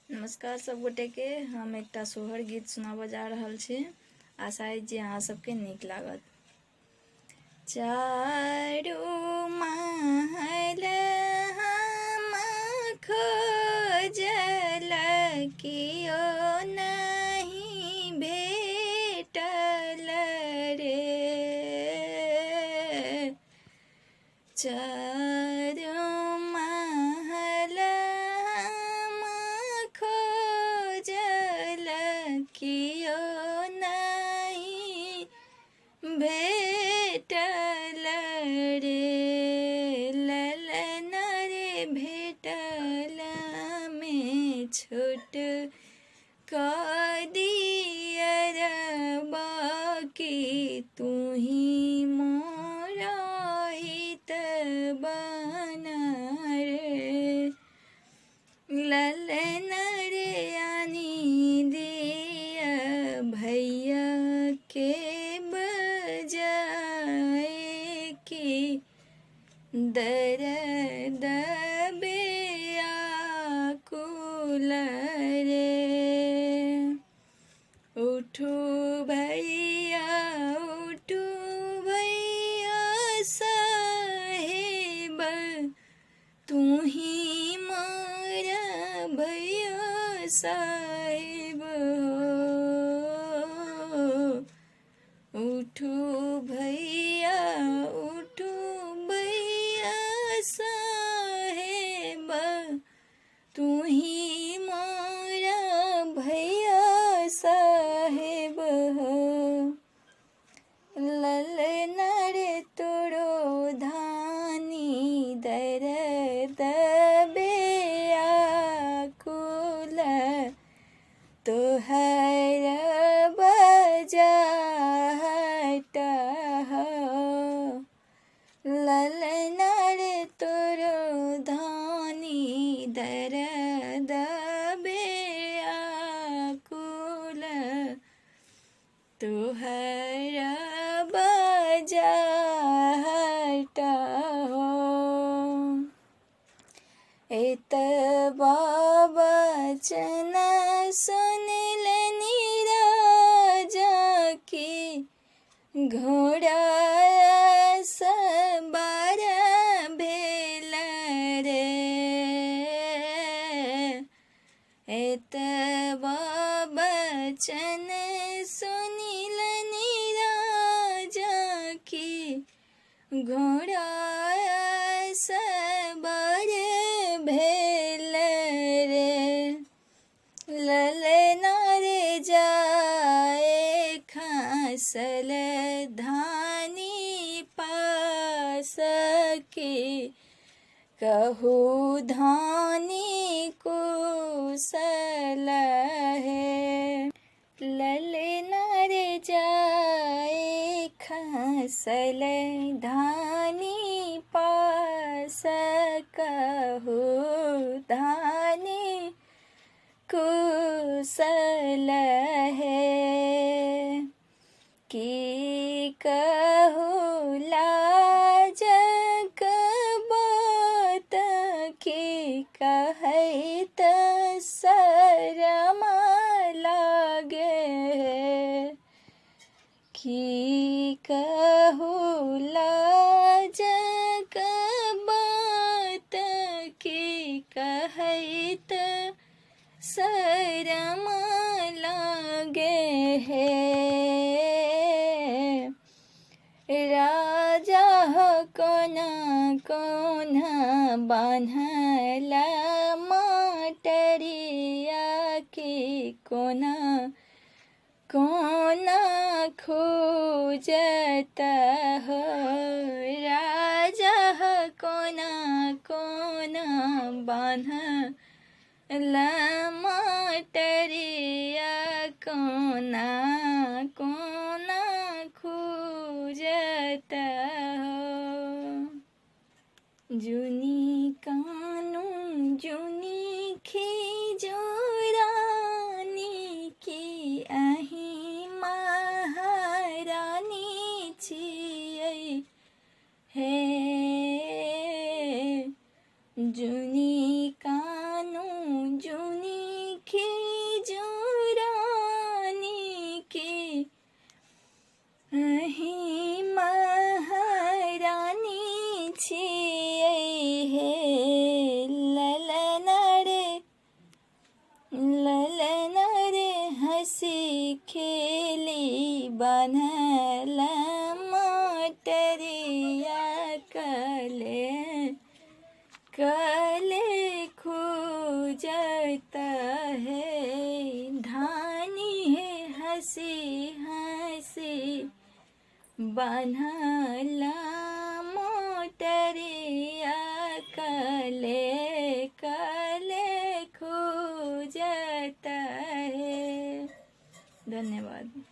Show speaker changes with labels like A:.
A: नमस्कार सब गोटे के। हम एकटा सोहर गीत सुनाबऽ जा रहल छी। आशा है जे अहाँ सबके नीक लागत। चारू महल हम खोजल कियो नहीं भेटल रे। चारू महल हम खोजल कियो नहीं भेटल रे। ललन रे भेटल में छोट कदियर बाकी तू ही मोरा हित बना रे। ललन रे आनी दिया भैया के बजाए की दर्द बेआकुल रे। उठू भैया साहेब तू ही मारा भैया साहेब हो। उठू भैया साहेब तू ही मारा भैया साहेब हो। ललन रे तोरो धानी दर्द बेआकुल तोहर बजाहट हो। ललन रे तोरो धानी दर्द बेआकुल तोहर बजाहट हो। एत बचन सुनिल नीराजा की घोड़ा सवार भेल रे। एत बचन सुनिल नीराजा की घोड़ा सवार भेल रे। ललन रे जाए खासल धानी पास के कहू धानी कुशल है। ललन रे जाए खासल धानी पास कहू धानी कुशल है। की कहू लाज बात की कहत शरम लागे। की कहू लाज बात की कहत शरम लागे है। राजा कोना कोना बान्हल माटरिया की कोना कोना खोजत हो। राजा कोना कोना बान्हल माटरिया कोना कोना खोजत हो। जुनी कानू जुनी खिजोरानी की अही महारानी छियै हे। जुनी कानू जुनी बनल मोटरिया कले कले खूजता है धानी है हंसी हंसी बनल मोटरिया कले कले खूजता है। धन्यवाद।